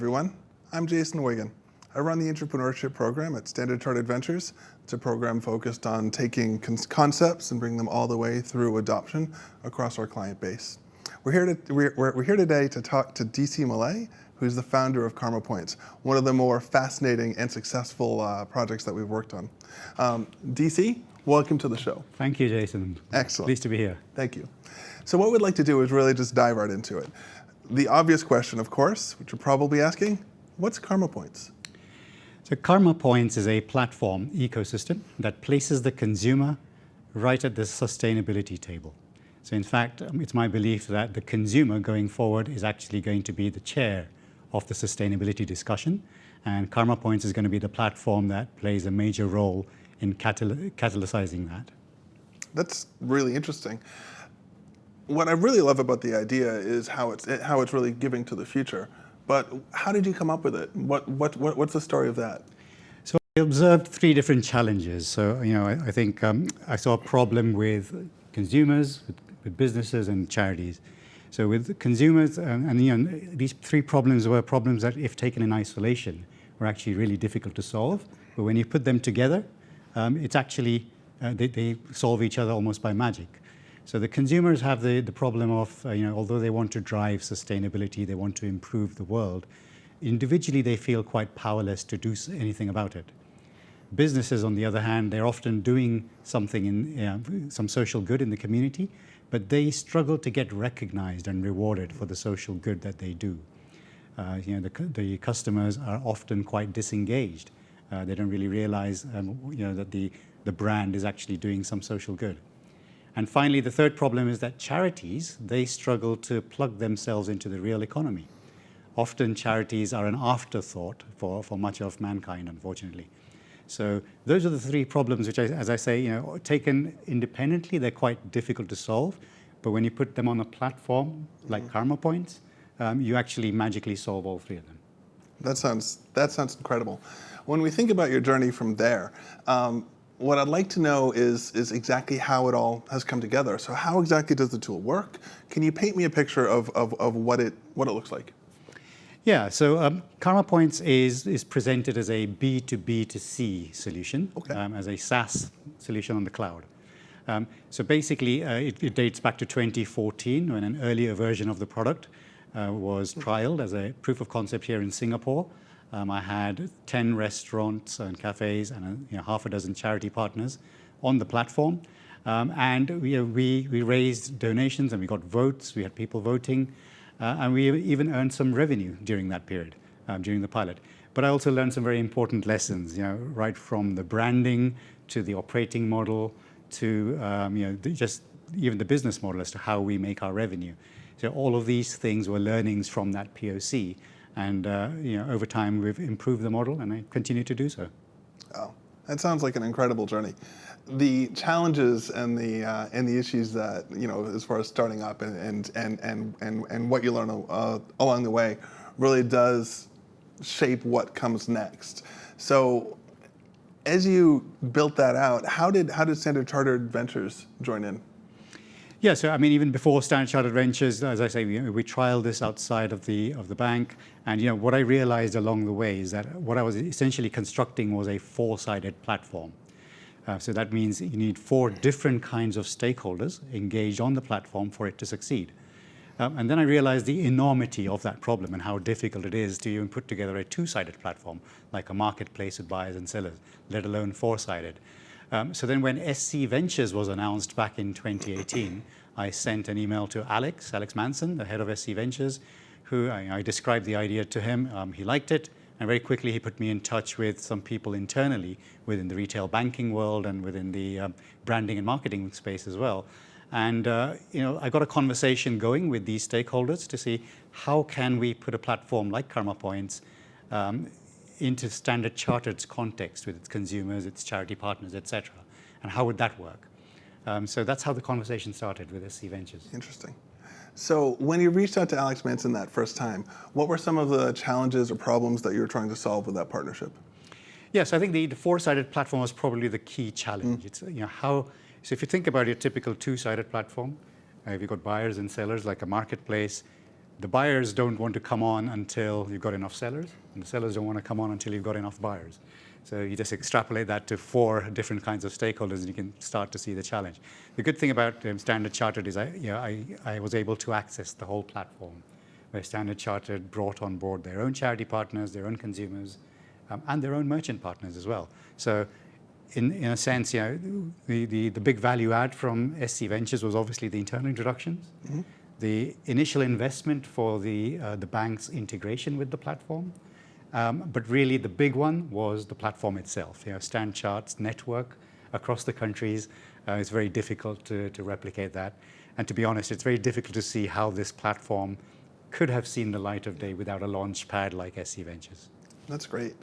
everyone. I'm Jason Wiggin. I run the Intrapreneurship program at Standard Chartered Ventures. It's a program focused on taking concepts and bringing them all the way through adoption across our client base. We're here today to talk to DC Mulay, who's the founder of KarmaPoints, one of the more fascinating and successful projects that we've worked on. DC, welcome to the show. Thank you, Jason. Excellent. Pleased to be here. Thank you. So what we'd like to do is really just dive right into it. The obvious question, of course, which you're probably asking, what's KarmaPoints? So KarmaPoints is a platform ecosystem that places the consumer right at the sustainability table. So in fact, it's my belief that the consumer going forward is actually going to be the chair of the sustainability discussion, and KarmaPoints is going to be the platform that plays a major role in catalyzing that. That's really interesting. What I really love about the idea is how it's really giving to the future. But how did you come up with it? What's the story of that? So I observed three different challenges. So I think I saw a problem with consumers, with businesses, and charities. So with consumers, these three problems were problems that, if taken in isolation, were actually really difficult to solve. But when you put them together, it's actually they solve each other almost by magic. So the consumers have the problem of, although they want to drive sustainability, they want to improve the world, individually they feel quite powerless to do anything about it. Businesses, on the other hand, they're often doing something in some social good in the community, but they struggle to get recognized and rewarded for the social good that they do. The customers are often quite disengaged. They don't really realize that the brand is actually doing some social good. And finally, the third problem is that charities, they struggle to plug themselves into the real economy. Often charities are an afterthought for much of mankind, unfortunately. So those are the three problems which, as I say, taken independently, they're quite difficult to solve. But when you put them on a platform like KarmaPoints, you actually magically solve all three of them. That sounds incredible. When we think about your journey from there, what I'd like to know is exactly how it all has come together. So how exactly does the tool work? Can you paint me a picture of what it looks like? Yeah, so KarmaPoints is presented as a B2B2C solution, okay. As a SaaS solution on the cloud. So basically, it dates back to 2014 when an earlier version of the product was trialed as a proof of concept here in Singapore. I had 10 restaurants and cafes and half a dozen charity partners on the platform. And we raised donations and we got votes. We had people voting. And we even earned some revenue during that period, during the pilot. But I also learned some very important lessons, right from the branding to the operating model to just even the business model as to how we make our revenue. So all of these things were learnings from that POC. And over time, we've improved the model, and I continue to do so. Oh, that sounds like an incredible journey. The challenges and the issues that as far as starting up and what you learn along the way, really does shape what comes next. So, as you built that out, how did Standard Chartered Ventures join in? Yeah, so I mean, even before Standard Chartered Ventures, as I say, we trialed this outside of the bank, and what I realized along the way is that what I was essentially constructing was a four-sided platform. So that means you need four different kinds of stakeholders engaged on the platform for it to succeed. And then I realized the enormity of that problem and how difficult it is to even put together a two-sided platform, like a marketplace with buyers and sellers, let alone four-sided. So then when SC Ventures was announced back in 2018, I sent an email to Alex Manson, the head of SC Ventures, who I described the idea to him. He liked it, and very quickly he put me in touch with some people internally within the retail banking world and within the branding and marketing space as well. And I got a conversation going with these stakeholders to see how can we put a platform like KarmaPoints into Standard Chartered's context with its consumers, its charity partners, etc. And how would that work? So that's how the conversation started with SC Ventures. Interesting. So when you reached out to Alex Manson that first time, what were some of the challenges or problems that you were trying to solve with that partnership? Yes, I think the four-sided platform was probably the key challenge. It's so if you think about your typical two-sided platform, you've got buyers and sellers like a marketplace. The buyers don't want to come on until you've got enough sellers, and the sellers don't want to come on until you've got enough buyers. So you just extrapolate that to 4 different kinds of stakeholders, and you can start to see the challenge. The good thing about Standard Chartered is I was able to access the whole platform, where Standard Chartered brought on board their own charity partners, their own consumers, and their own merchant partners as well. So in a sense, the big value add from SC Ventures was obviously the internal introductions, the initial investment for the bank's integration with the platform. But really, the big one was the platform itself. Standard Chartered's network across the countries. It's very difficult to replicate that. And to be honest, it's very difficult to see how this platform could have seen the light of day without a launch pad like SC Ventures. That's great.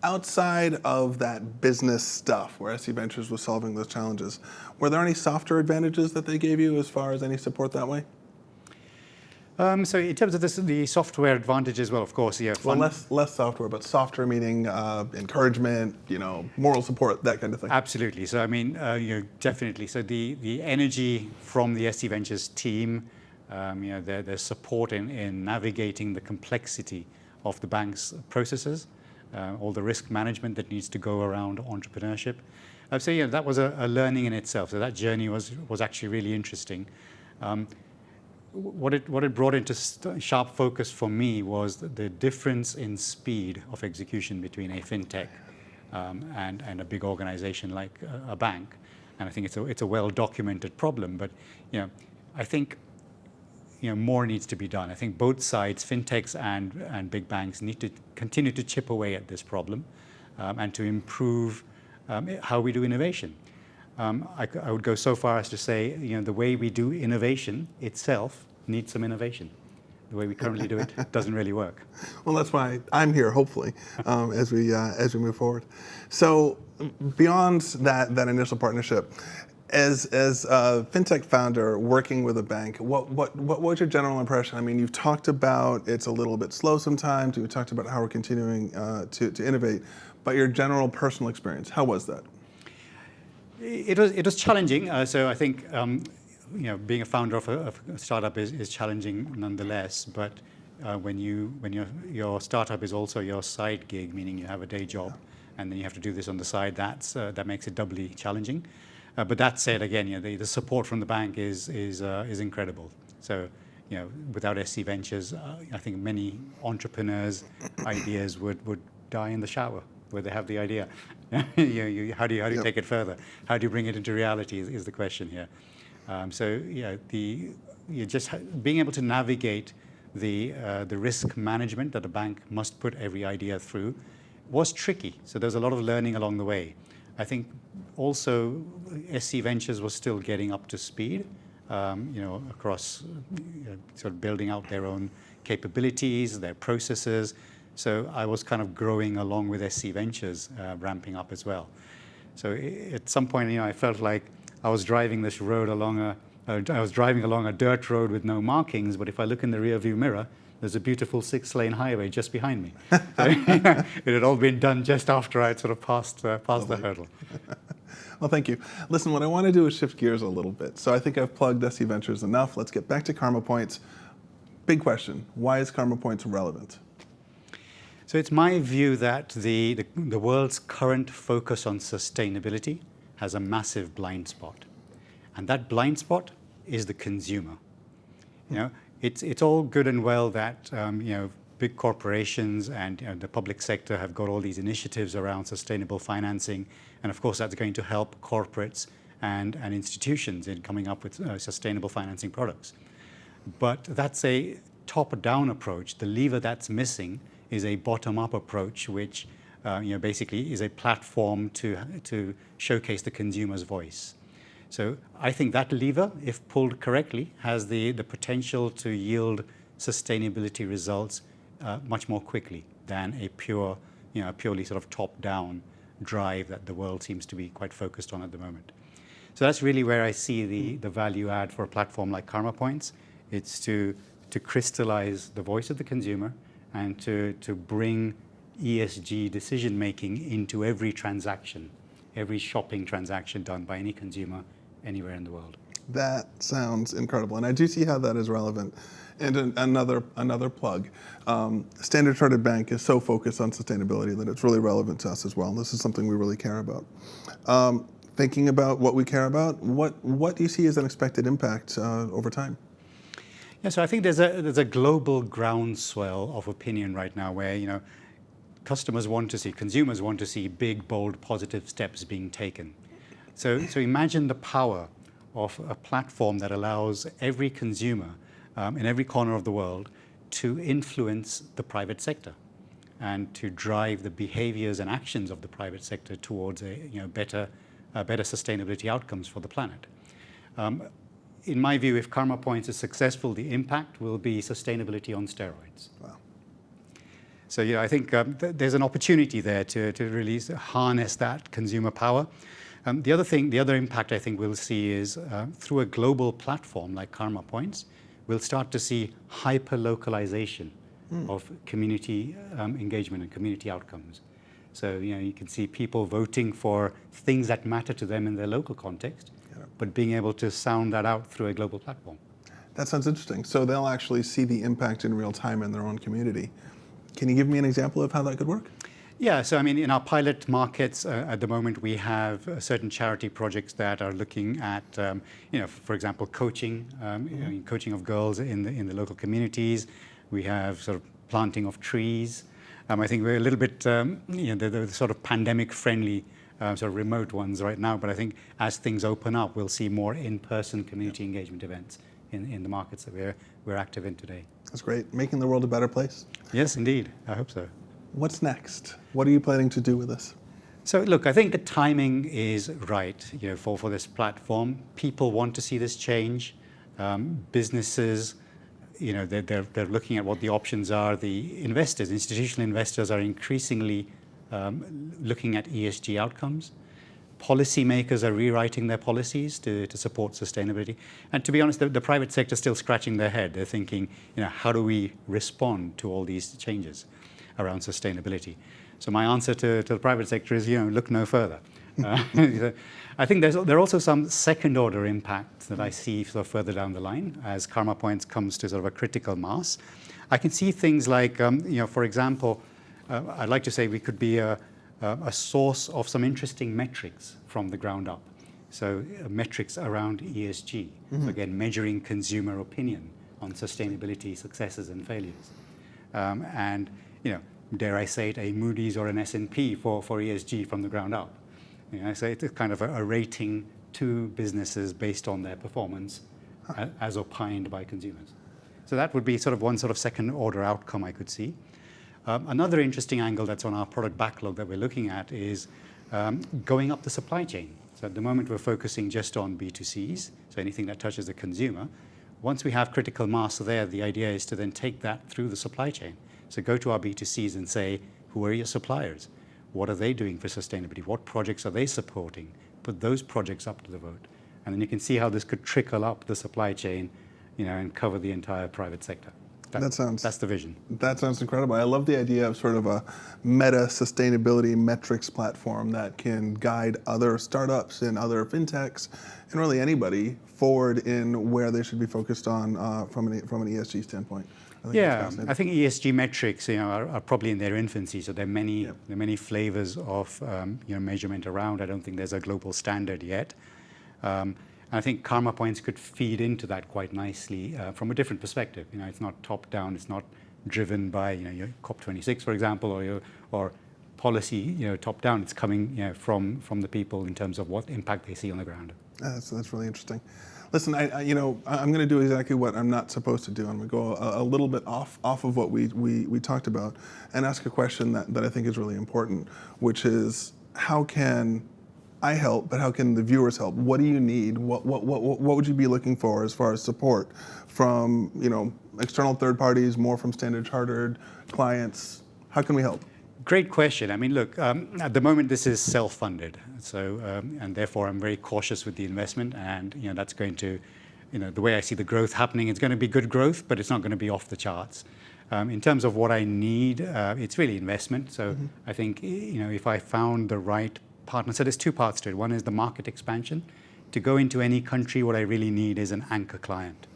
Outside of that business stuff where SC Ventures was solving those challenges, were there any softer advantages that they gave you as far as any support that way? So in terms of the software advantages, well, of course, Well, less software, but softer meaning encouragement, moral support, that kind of thing. Absolutely. So I mean, definitely. So the energy from the SC Ventures team, their support in navigating the complexity of the bank's processes, all the risk management that needs to go around entrepreneurship. So that was a learning in itself. So that journey was actually really interesting. What it brought into sharp focus for me was the difference in speed of execution between a fintech and a big organization like a bank. And I think it's a well-documented problem. But I think more needs to be done. I think both sides, fintechs and big banks, need to continue to chip away at this problem and to improve how we do innovation. I would go so far as to say, the way we do innovation itself needs some innovation. The way we currently do it doesn't really work. Well, that's why I'm here, hopefully, as we move forward. So, beyond that initial partnership, as a fintech founder working with a bank, what was your general impression? I mean, you've talked about it's a little bit slow sometimes. You talked about how we're continuing to innovate, but your general personal experience, how was that? It was challenging. So I think being a founder of a startup is challenging nonetheless. But when your startup is also your side gig, meaning you have a day job, and then you have to do this on the side, that makes it doubly challenging. But that said, again, the support from the bank is incredible. So without SC Ventures, I think many entrepreneurs' ideas would die in the shower where they have the idea. How do you take it further? How do you bring it into reality is the question here. Just being able to navigate the risk management that a bank must put every idea through was tricky. So there's a lot of learning along the way. I think also SC Ventures was still getting up to speed, across sort of building out their own capabilities, their processes. So I was kind of growing along with SC Ventures, ramping up as well. So at some point, I felt like I was driving this road along a dirt road with no markings. But if I look in the rearview mirror, there's a beautiful 6-lane highway just behind me. So it had all been done just after I'd sort of passed the hurdle. Well, thank you. Listen, what I want to do is shift gears a little bit. So I think I've plugged SC Ventures enough. Let's get back to KarmaPoints. Big question: why is KarmaPoints relevant? So it's my view that the world's current focus on sustainability has a massive blind spot. And that blind spot is the consumer. It's all good and well that big corporations and the public sector have got all these initiatives around sustainable financing. And of course, that's going to help corporates and institutions in coming up with sustainable financing products. But that's a top-down approach. The lever that's missing is a bottom-up approach, which basically is a platform to showcase the consumer's voice. So I think that lever, if pulled correctly, has the potential to yield sustainability results much more quickly than a purely sort of top-down drive that the world seems to be quite focused on at the moment. So that's really where I see the value add for a platform like KarmaPoints. It's to crystallize the voice of the consumer and to bring ESG decision-making into every transaction, every shopping transaction done by any consumer anywhere in the world. That sounds incredible, and I do see how that is relevant. And another plug, Standard Chartered Bank is so focused on sustainability that it's really relevant to us as well. This is something we really care about. Thinking about what we care about, what do you see as an expected impact over time? Yeah, so I think there's a global groundswell of opinion right now where, consumers want to see big, bold, positive steps being taken. So imagine the power of a platform that allows every consumer in every corner of the world to influence the private sector and to drive the behaviors and actions of the private sector towards better sustainability outcomes for the planet. In my view, if KarmaPoints is successful, the impact will be sustainability on steroids. Wow. So I think there's an opportunity there to really harness that consumer power. The other impact I think we'll see is through a global platform like KarmaPoints, we'll start to see hyper-localization of community engagement and community outcomes. So you can see people voting for things that matter to them in their local context, but being able to sound that out through a global platform. That sounds interesting. So they'll actually see the impact in real time in their own community. Can you give me an example of how that could work? Yeah, so in our pilot markets at the moment, we have certain charity projects that are looking at, for example, coaching, coaching of girls in the local communities. We have sort of planting of trees. I think we're a little bit, the sort of pandemic-friendly, sort of remote ones right now. But I think as things open up, we'll see more in-person community engagement events in the markets that we're active in today. That's great. Making the world a better place. Yes, indeed. I hope so. What's next? What are you planning to do with this? So look, I think the timing is right, for this platform. People want to see this change. Businesses, they're looking at what the options are. The investors, institutional investors, are increasingly looking at ESG outcomes. Policymakers are rewriting their policies to support sustainability. And to be honest, the private sector is still scratching their head. They're thinking, how do we respond to all these changes around sustainability? So my answer to the private sector is, look no further. I think there are also some second-order impacts that I see sort of further down the line as KarmaPoints comes to sort of a critical mass. I can see things like, for example, I'd like to say we could be a source of some interesting metrics from the ground up. So metrics around ESG. So again, measuring consumer opinion on sustainability successes and failures. And dare I say it, a Moody's or an S&P for ESG from the ground up. So it's kind of a rating to businesses based on their performance as opined by consumers. So that would be sort of one sort of second order outcome I could see. Another interesting angle that's on our product backlog that we're looking at is going up the supply chain. So at the moment we're focusing just on B2Cs, so anything that touches the consumer. Once we have critical mass there, the idea is to then take that through the supply chain. So go to our B2Cs and say, who are your suppliers? What are they doing for sustainability? What projects are they supporting? Put those projects up to the vote. And then you can see how this could trickle up the supply chain, and cover the entire private sector. That's the vision. That sounds incredible. I love the idea of sort of a meta sustainability metrics platform that can guide other startups and other fintechs and really anybody forward in where they should be focused on from an ESG standpoint. I think ESG metrics, are probably in their infancy. So there are many flavors of measurement around. I don't think there's a global standard yet. I think KarmaPoints could feed into that quite nicely from a different perspective. It's not top down. It's not driven by your COP26, for example, or policy top down. It's coming from the people in terms of what impact they see on the ground. That's really interesting. Listen, I'm going to do exactly what I'm not supposed to do. I'm going to go a little bit off of what we talked about and ask a question that I think is really important, which is how can I help, but how can the viewers help? What do you need? What would you be looking for as far as support from external third parties, more from Standard Chartered clients? How can we help? Great question. I mean, look, at the moment this is self-funded, so and therefore I'm very cautious with the investment, and that's going to, the way I see the growth happening, it's going to be good growth, but it's not going to be off the charts. In terms of what I need, it's really investment. So I think if I found the right partner, so there's two parts to it. One is the market expansion. to go into any country, what I really need is an anchor client.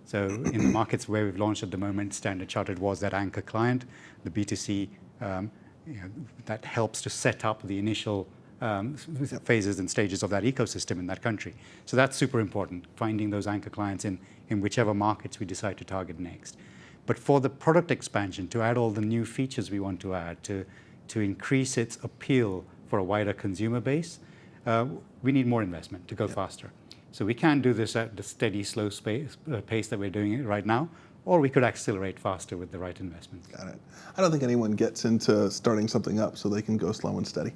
So in the markets where we've launched at the moment, Standard Chartered was that anchor client, the B2C that helps to set up the initial phases and stages of that ecosystem in that country. So that's super important, finding those anchor clients in whichever markets we decide to target next. But for the product expansion, to add all the new features we want to add, to increase its appeal for a wider consumer base, we need more investment to go faster. So we can do this at the steady, slow pace that we're doing it right now, or we could accelerate faster with the right investments. Got it. I don't think anyone gets into starting something up so they can go slow and steady.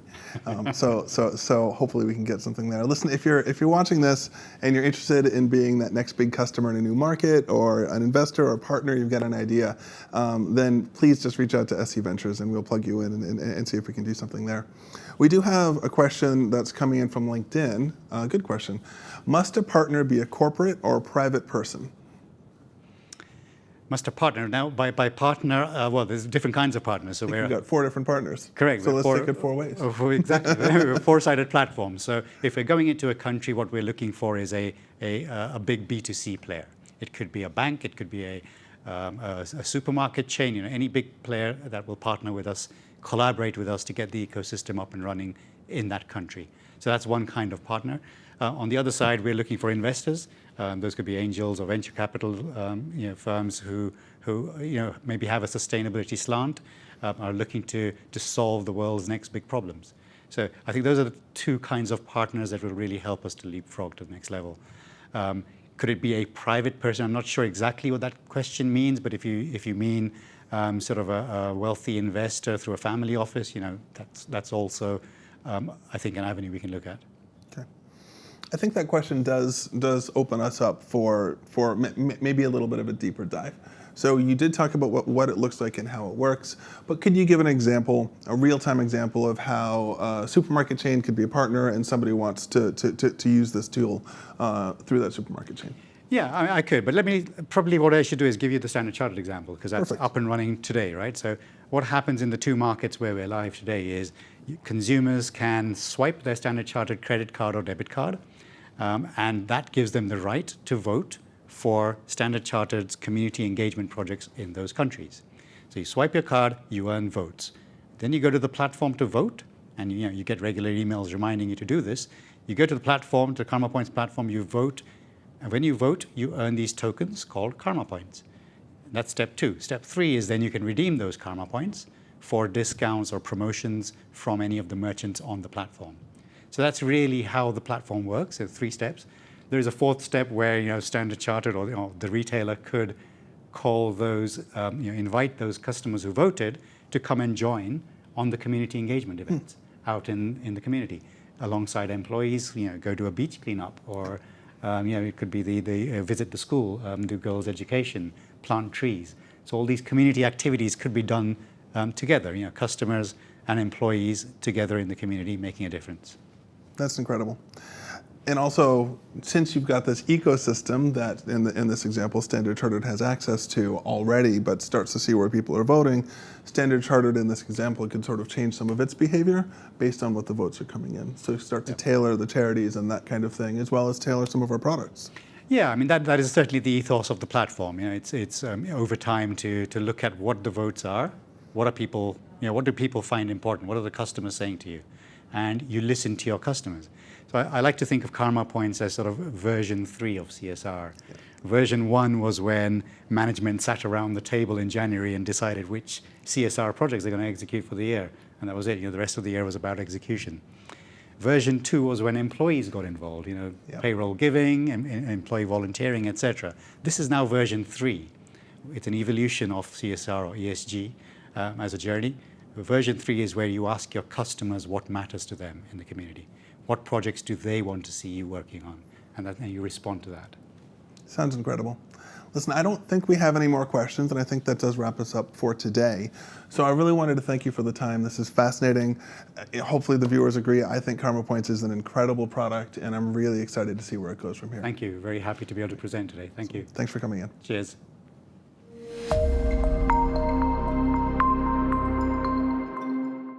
So hopefully we can get something there. Listen, if you're watching this and you're interested in being that next big customer in a new market, or an investor or a partner, you've got an idea, then please just reach out to SC Ventures and we'll plug you in and see if we can do something there. We do have a question that's coming in from LinkedIn. Good question. Must a partner be a corporate or a private person? Must a partner. Now, by partner, well, there's different kinds of partners. So we've got 4 different partners. Correct. So let's take it 4 ways. Exactly. We're a 4-sided platform. So if we're going into a country, what we're looking for is a big B2C player. It could be a bank. It could be a supermarket chain. Any big player that will partner with us, collaborate with us to get the ecosystem up and running in that country. So that's one kind of partner. On the other side, we're looking for investors. Those could be angels or venture capital firms who maybe have a sustainability slant, are looking to solve the world's next big problems. So I think those are the 2 kinds of partners that will really help us to leapfrog to the next level. Could it be a private person? I'm not sure exactly what that question means, but if you mean sort of a wealthy investor through a family office, that's also I think an avenue we can look at. I think that question does open us up for maybe a little bit of a deeper dive. So you did talk about what it looks like and how it works, but could you give an example, a real-time example of how a supermarket chain could be a partner and somebody wants to use this tool through that supermarket chain? Yeah, I could, but probably what I should do is give you the Standard Chartered example, because that's Perfect. Up and running today, right? So what happens in the 2 markets where we're live today is consumers can swipe their Standard Chartered credit card or debit card, and that gives them the right to vote for Standard Chartered's community engagement projects in those countries. So you swipe your card, you earn votes. Then you go to the platform to vote, and you get regular emails reminding you to do this. You go to the platform, to the KarmaPoints platform, you vote, and when you vote, you earn these tokens called KarmaPoints. That's step 2. Step 3 is then you can redeem those KarmaPoints for discounts or promotions from any of the merchants on the platform. So that's really how the platform works. So 3 steps. There's a 4th step where Standard Chartered or the retailer could call those, invite those customers who voted to come and join on the community engagement events out in the community, alongside employees. Go to a beach cleanup, or it could be the visit the school, do girls' education, plant trees. So all these community activities could be done together. Customers and employees together in the community, making a difference. That's incredible. And also, since you've got this ecosystem that, in this example, Standard Chartered has access to already, but starts to see where people are voting, Standard Chartered, in this example, could sort of change some of its behavior based on what the votes are coming in. So start to tailor the charities and that kind of thing, as well as tailor some of our products. Yeah, I mean, that is certainly the ethos of the platform. It's over time to look at what the votes are, what do people find important, what are the customers saying to you, and you listen to your customers. So I like to think of KarmaPoints as sort of version 3 of CSR. Yeah. Version 1 was when management sat around the table in January and decided which CSR projects they're going to execute for the year, and that was it. The rest of the year was about execution. Version 2 was when employees got involved, payroll giving, employee volunteering, etc. This is now version 3. It's an evolution of CSR or ESG as a journey. Version 3 is where you ask your customers what matters to them in the community. What projects do they want to see you working on? And you respond to that. Sounds incredible. Listen, I don't think we have any more questions, and I think that does wrap us up for today. So I really wanted to thank you for the time. This is fascinating. Hopefully the viewers agree. I think KarmaPoints is an incredible product, and I'm really excited to see where it goes from here. Thank you. Very happy to be able to present today. Thank you. Thanks for coming in. Cheers.